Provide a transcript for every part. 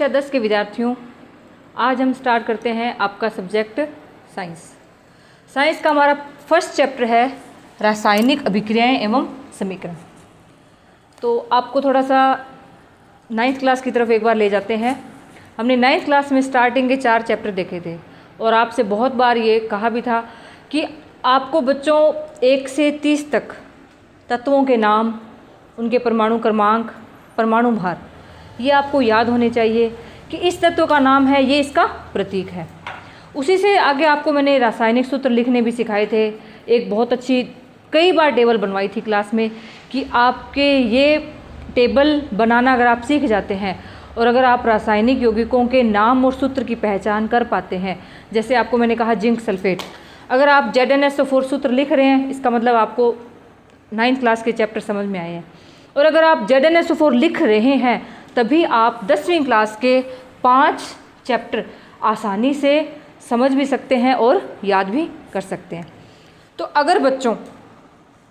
कक्षा 10 के विद्यार्थियों, आज हम स्टार्ट करते हैं आपका सब्जेक्ट साइंस। साइंस का हमारा फर्स्ट चैप्टर है रासायनिक अभिक्रियाएं एवं समीकरण। तो आपको थोड़ा सा 9th क्लास की तरफ एक बार ले जाते हैं। हमने 9th क्लास में स्टार्टिंग के 4 चैप्टर देखे थे और आपसे बहुत बार ये कहा भी था कि आपको बच्चों 1 से 30 तक तत्वों के नाम, उनके परमाणु क्रमांक, परमाणु भार, ये आपको याद होने चाहिए कि इस तत्व का नाम है, ये इसका प्रतीक है। उसी से आगे आपको मैंने रासायनिक सूत्र लिखने भी सिखाए थे। एक बहुत अच्छी कई बार टेबल बनवाई थी क्लास में कि आपके ये टेबल बनाना अगर आप सीख जाते हैं और अगर आप रासायनिक यौगिकों के नाम और सूत्र की पहचान कर पाते हैं, जैसे आपको मैंने कहा जिंक सल्फेट, अगर आप ZnSO4 सूत्र लिख रहे हैं इसका मतलब आपको 9th क्लास के चैप्टर समझ में आए हैं। और अगर आप ZnSO4 लिख रहे हैं तभी आप 10वीं क्लास के 5 चैप्टर आसानी से समझ भी सकते हैं और याद भी कर सकते हैं। तो अगर बच्चों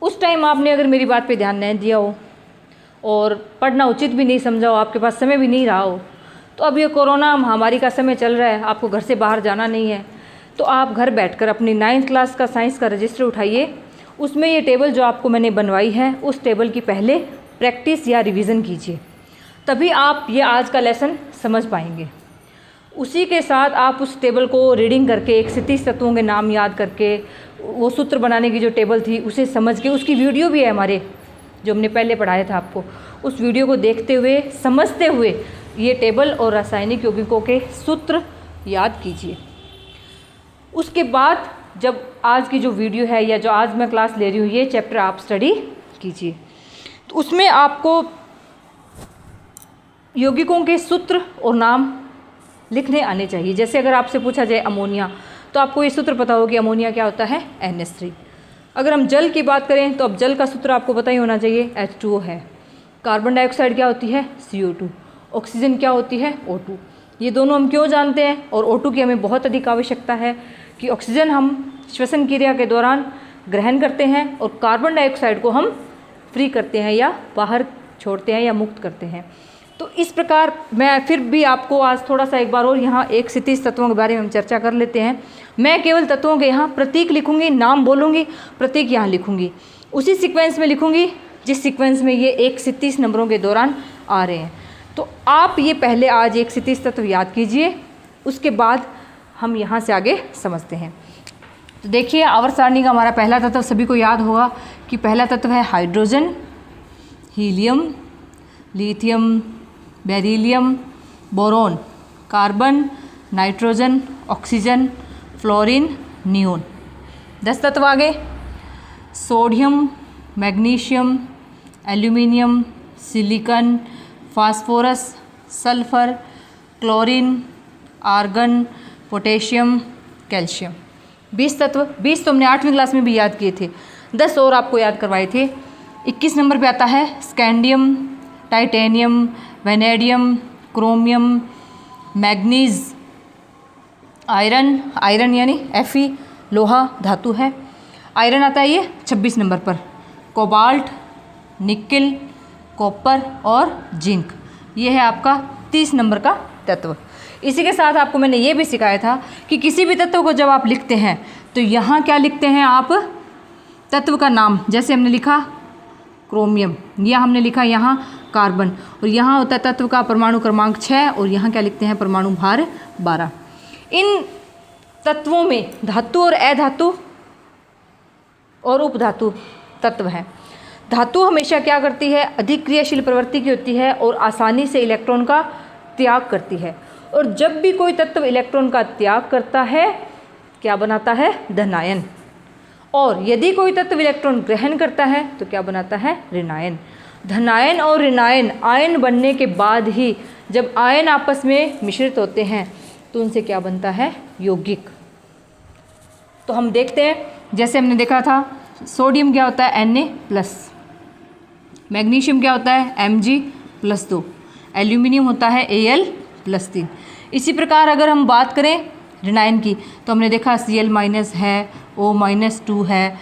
उस टाइम आपने अगर मेरी बात पे ध्यान नहीं दिया हो और पढ़ना उचित भी नहीं समझा हो, आपके पास समय भी नहीं रहा हो, तो अब ये कोरोना महामारी का समय चल रहा है, आपको घर से बाहर जाना नहीं है, तो आप घर बैठकर अपनी 9th क्लास का साइंस का रजिस्टर उठाइए। उसमें ये टेबल जो आपको मैंने बनवाई है उस टेबल की पहले प्रैक्टिस या रिवीजन कीजिए, तभी आप ये आज का लेसन समझ पाएंगे। उसी के साथ आप उस टेबल को रीडिंग करके 1 से 30 तत्वों के नाम याद करके वो सूत्र बनाने की जो टेबल थी उसे समझ के, उसकी वीडियो भी है हमारे जो हमने पहले पढ़ाया था आपको, उस वीडियो को देखते हुए समझते हुए ये टेबल और रासायनिक यौगिकों के सूत्र याद कीजिए। उसके बाद जब आज की जो वीडियो है या जो आज मैं क्लास ले रही हूँ ये चैप्टर आप स्टडी कीजिए, तो उसमें आपको यौगिकों के सूत्र और नाम लिखने आने चाहिए। जैसे अगर आपसे पूछा जाए अमोनिया, तो आपको ये सूत्र पता हो कि अमोनिया क्या होता है, NH3। अगर हम जल की बात करें तो अब जल का सूत्र आपको पता ही होना चाहिए, H2O है। कार्बन डाइऑक्साइड क्या होती है, CO2। ऑक्सीजन क्या होती है, O2। ये दोनों हम क्यों जानते हैं और O2 की हमें बहुत अधिक आवश्यकता है कि ऑक्सीजन हम श्वसन क्रिया के दौरान ग्रहण करते हैं और कार्बन डाइऑक्साइड को हम फ्री करते हैं या बाहर छोड़ते हैं या मुक्त करते हैं। तो इस प्रकार मैं फिर भी आपको आज थोड़ा सा एक बार और यहाँ 1 से 30 तत्वों के बारे में हम चर्चा कर लेते हैं। मैं केवल तत्वों के यहाँ प्रतीक लिखूंगी, नाम बोलूँगी, प्रतीक यहाँ लिखूंगी, उसी सीक्वेंस में लिखूंगी जिस सीक्वेंस में ये 1 से 30 नंबरों के दौरान आ रहे हैं। तो आप ये पहले आज 1 से 30 तत्व याद कीजिए, उसके बाद हम यहाँ से आगे समझते हैं। तो देखिए आवर्त सारणी का हमारा पहला तत्व सभी को याद होगा कि पहला तत्व है hydrogen, helium, lithium, beryllium, boron, carbon, nitrogen, oxygen, fluorine, neon. 10 तत्व आगे, sodium, magnesium, aluminium, silicon, phosphorus, sulphur, chlorine, argon, potassium, calcium. 20 तत्व। 20 तो हमने 8वीं क्लास में भी याद किए थे, 10 और आपको याद करवाए थे। 21 नंबर पे आता है scandium, titanium, vanadium, chromium, manganese, iron, iron यानी Fe लोहा धातु है, आयरन आता है ये 26 नंबर पर, कोबाल्ट, निकिल, कॉपर और जिंक, ये है आपका 30 नंबर का तत्व। इसी के साथ आपको मैंने ये भी सिखाया था कि किसी भी तत्व को जब आप लिखते हैं तो यहाँ क्या लिखते हैं आप, तत्व का नाम। जैसे हमने लिखा क्रोमियम, या हमने लिखा यहाँ कार्बन, और यहाँ होता है तत्व का परमाणु क्रमांक 6 और यहाँ क्या लिखते हैं, परमाणु भार 12। इन तत्वों में धातु और अधातु और उपधातु तत्व हैं। धातु हमेशा क्या करती है, अधिक क्रियाशील प्रवृत्ति की होती है और आसानी से इलेक्ट्रॉन का त्याग करती है। और जब भी कोई तत्व इलेक्ट्रॉन का त्याग करता है क्या बनाता है, धनायन। और यदि कोई तत्व इलेक्ट्रॉन ग्रहण करता है तो क्या बनाता है, ऋणायन। धनायन और ऋणायन आयन बनने के बाद ही जब आयन आपस में मिश्रित होते हैं तो उनसे क्या बनता है, यौगिक। तो हम देखते हैं, जैसे हमने देखा था सोडियम क्या होता है, Na+, मैग्नीशियम क्या होता है, Mg+2, एल्यूमिनियम होता है Al+3। इसी प्रकार अगर हम बात करें ऋणायन की तो हमने देखा Cl- है, O-2 है,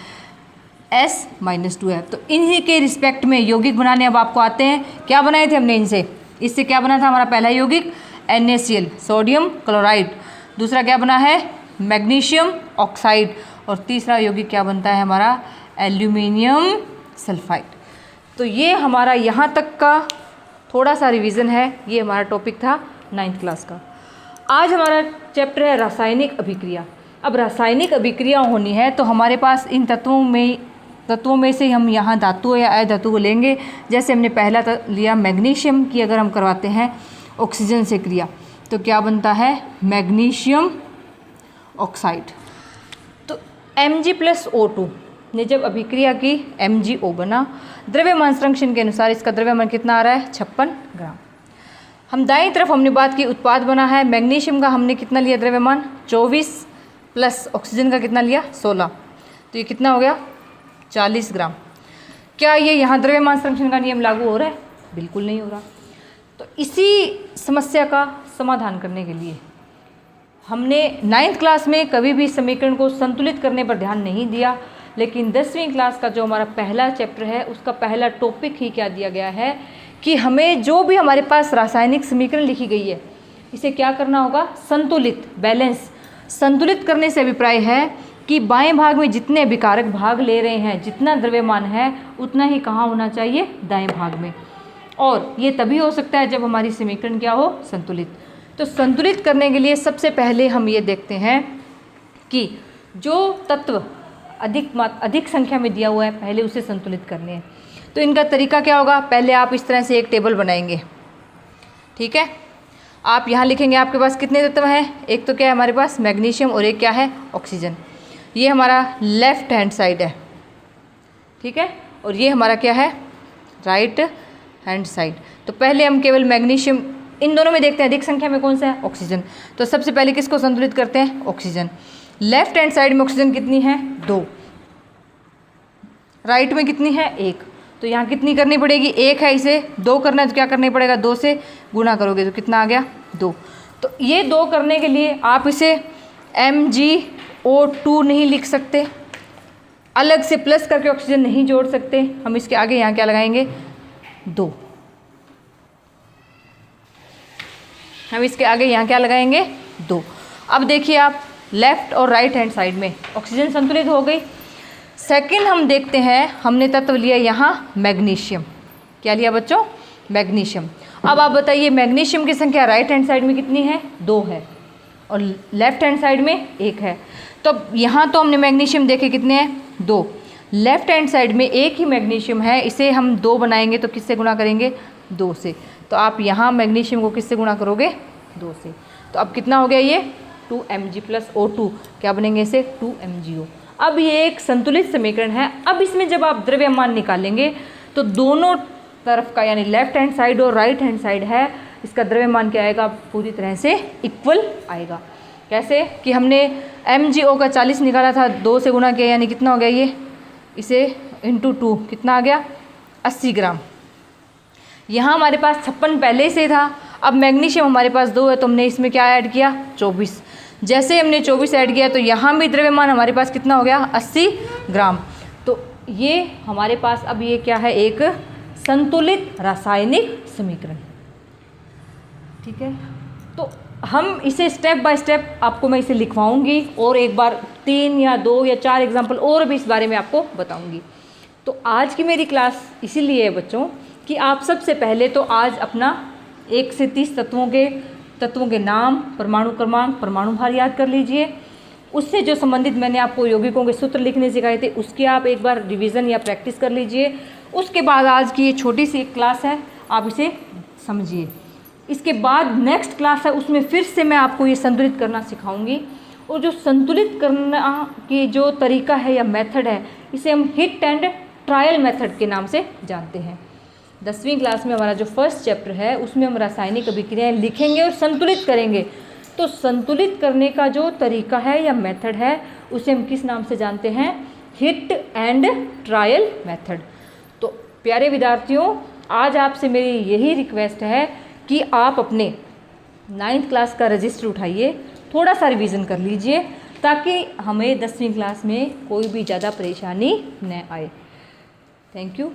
S-2 है। तो इन्हीं के रिस्पेक्ट में यौगिक बनाने अब आपको आते हैं। क्या बनाए थे हमने इनसे, इससे क्या बना था हमारा पहला यौगिक NaCl सोडियम क्लोराइड, दूसरा क्या बना है मैग्नीशियम ऑक्साइड, और तीसरा यौगिक क्या बनता है हमारा एल्यूमिनियम सल्फाइड। तो ये हमारा यहाँ तक का थोड़ा सा रिवीजन है, ये हमारा टॉपिक था 9th क्लास का। आज हमारा चैप्टर है रासायनिक अभिक्रिया। अब रासायनिक अभिक्रिया होनी है तो हमारे पास इन तत्वों में से हम यहाँ धातु या अधातु को लेंगे। जैसे हमने पहला लिया मैग्नीशियम की, अगर हम करवाते हैं ऑक्सीजन से क्रिया तो क्या बनता है मैग्नीशियम ऑक्साइड। तो Mg+O2 ने जब अभिक्रिया की MgO बना, द्रव्यमान संरक्षण के अनुसार इसका द्रव्यमान कितना आ रहा है 56 ग्राम। हम दाईं तरफ हमने बात की उत्पाद बना है मैग्नीशियम का, हमने कितना लिया द्रव्यमान 24 प्लस ऑक्सीजन का कितना लिया 16, तो ये कितना हो गया 40 ग्राम। क्या ये यहाँ द्रव्यमान संरक्षण का नियम लागू हो रहा है? बिल्कुल नहीं हो रहा। तो इसी समस्या का समाधान करने के लिए हमने 9th क्लास में कभी भी समीकरण को संतुलित करने पर ध्यान नहीं दिया, लेकिन 10वीं क्लास का जो हमारा पहला चैप्टर है उसका पहला टॉपिक ही क्या दिया गया है कि हमें जो भी हमारे पास रासायनिक समीकरण लिखी गई है इसे क्या करना होगा संतुलित, बैलेंस। संतुलित करने से अभिप्राय है कि बाएं भाग में जितने अभिकारक भाग ले रहे हैं, जितना द्रव्यमान है उतना ही कहाँ होना चाहिए दाएं भाग में, और ये तभी हो सकता है जब हमारी समीकरण क्या हो संतुलित। तो संतुलित करने के लिए सबसे पहले हम ये देखते हैं कि जो तत्व अधिक संख्या में दिया हुआ है पहले उसे संतुलित करने हैं। तो इनका तरीका क्या होगा, पहले आप इस तरह से एक टेबल बनाएंगे, ठीक है। आप यहाँ लिखेंगे आपके पास कितने तत्व हैं, एक तो क्या है हमारे पास मैग्नीशियम और एक क्या है ऑक्सीजन। ये हमारा लेफ्ट हैंड साइड है, ठीक है, और ये हमारा क्या है राइट हैंड साइड। तो पहले हम केवल मैग्नीशियम इन दोनों में देखते हैं अधिक संख्या में कौन सा है ऑक्सीजन। तो सबसे पहले किसको संतुलित करते हैं ऑक्सीजन। लेफ्ट हैंड साइड में ऑक्सीजन कितनी है 2, राइट में कितनी है 1, तो यहाँ कितनी करनी पड़ेगी 1 है, इसे 2 करना है तो क्या करना पड़ेगा 2 से गुणा करोगे तो कितना आ गया 2। तो ये 2 करने के लिए आप इसे MgO2 नहीं लिख सकते, अलग से प्लस करके ऑक्सीजन नहीं जोड़ सकते, हम इसके आगे यहाँ क्या लगाएंगे 2, हम इसके आगे यहाँ क्या लगाएंगे 2। अब देखिए आप लेफ्ट और राइट हैंड साइड में ऑक्सीजन संतुलित हो गई। सेकंड हम देखते हैं, हमने तत्व लिया यहाँ मैग्नीशियम, क्या लिया बच्चों मैग्नीशियम। अब आप बताइए मैग्नीशियम की संख्या राइट हैंड साइड में कितनी है 2 है और लेफ्ट हैंड साइड में 1 है। तो यहाँ तो हमने मैग्नीशियम देखे कितने हैं 2, लेफ्ट हैंड साइड में 1 ही मैग्नीशियम है, इसे हम 2 बनाएंगे तो किससे गुणा करेंगे 2 से। तो आप यहाँ मैग्नीशियम को किससे गुणा करोगे 2 से। तो अब कितना हो गया ये 2Mg+O2, क्या बनेंगे इसे 2MgO। अब ये एक संतुलित समीकरण है। अब इसमें जब आप द्रव्यमान निकालेंगे तो दोनों तरफ का यानी लेफ्ट हैंड साइड और राइट हैंड साइड है इसका द्रव्यमान क्या आएगा पूरी तरह से इक्वल आएगा। कैसे कि हमने MgO का 40 निकाला था, 2 से गुणा किया यानी कितना हो गया ये, इसे इंटू 2 कितना आ गया 80 ग्राम। यहाँ हमारे पास 56 पहले से था, अब मैग्नीशियम हमारे पास 2 है तो हमने इसमें क्या ऐड किया 24। जैसे हमने 24 ऐड किया तो यहाँ भी द्रव्यमान हमारे पास कितना हो गया 80 ग्राम। तो ये हमारे पास अब ये क्या है एक संतुलित रासायनिक समीकरण, ठीक है। तो हम इसे स्टेप बाय स्टेप आपको मैं इसे लिखवाऊंगी और एक बार 3 या 2 या 4 एग्जाम्पल और भी इस बारे में आपको बताऊंगी। तो आज की मेरी क्लास इसीलिए है बच्चों कि आप सबसे पहले तो आज अपना 1 से 30 तत्वों के नाम, परमाणु क्रमांक, परमाणु भार याद कर लीजिए। उससे जो संबंधित मैंने आपको यौगिकों के सूत्र लिखने सिखाए थे उसकी आप एक बार रिवीजन या प्रैक्टिस कर लीजिए। उसके बाद आज की ये छोटी सी एक क्लास है, आप इसे समझिए। इसके बाद नेक्स्ट क्लास है उसमें फिर से मैं आपको ये संतुलित करना सिखाऊंगी, और जो संतुलित करना की जो तरीका है या मेथड है इसे हम हिट एंड ट्रायल मेथड के नाम से जानते हैं। 10वीं क्लास में हमारा जो फर्स्ट चैप्टर है उसमें हम रासायनिक अभिक्रियाएं लिखेंगे और संतुलित करेंगे। तो संतुलित करने का जो तरीका है या मेथड है उसे हम किस नाम से जानते हैं, हिट एंड ट्रायल मेथड। तो प्यारे विद्यार्थियों, आज आपसे मेरी यही रिक्वेस्ट है कि आप अपने 9th क्लास का रजिस्टर उठाइए, थोड़ा सा रिवीजन कर लीजिए ताकि हमें 10वीं क्लास में कोई भी ज़्यादा परेशानी न आए। Thank you.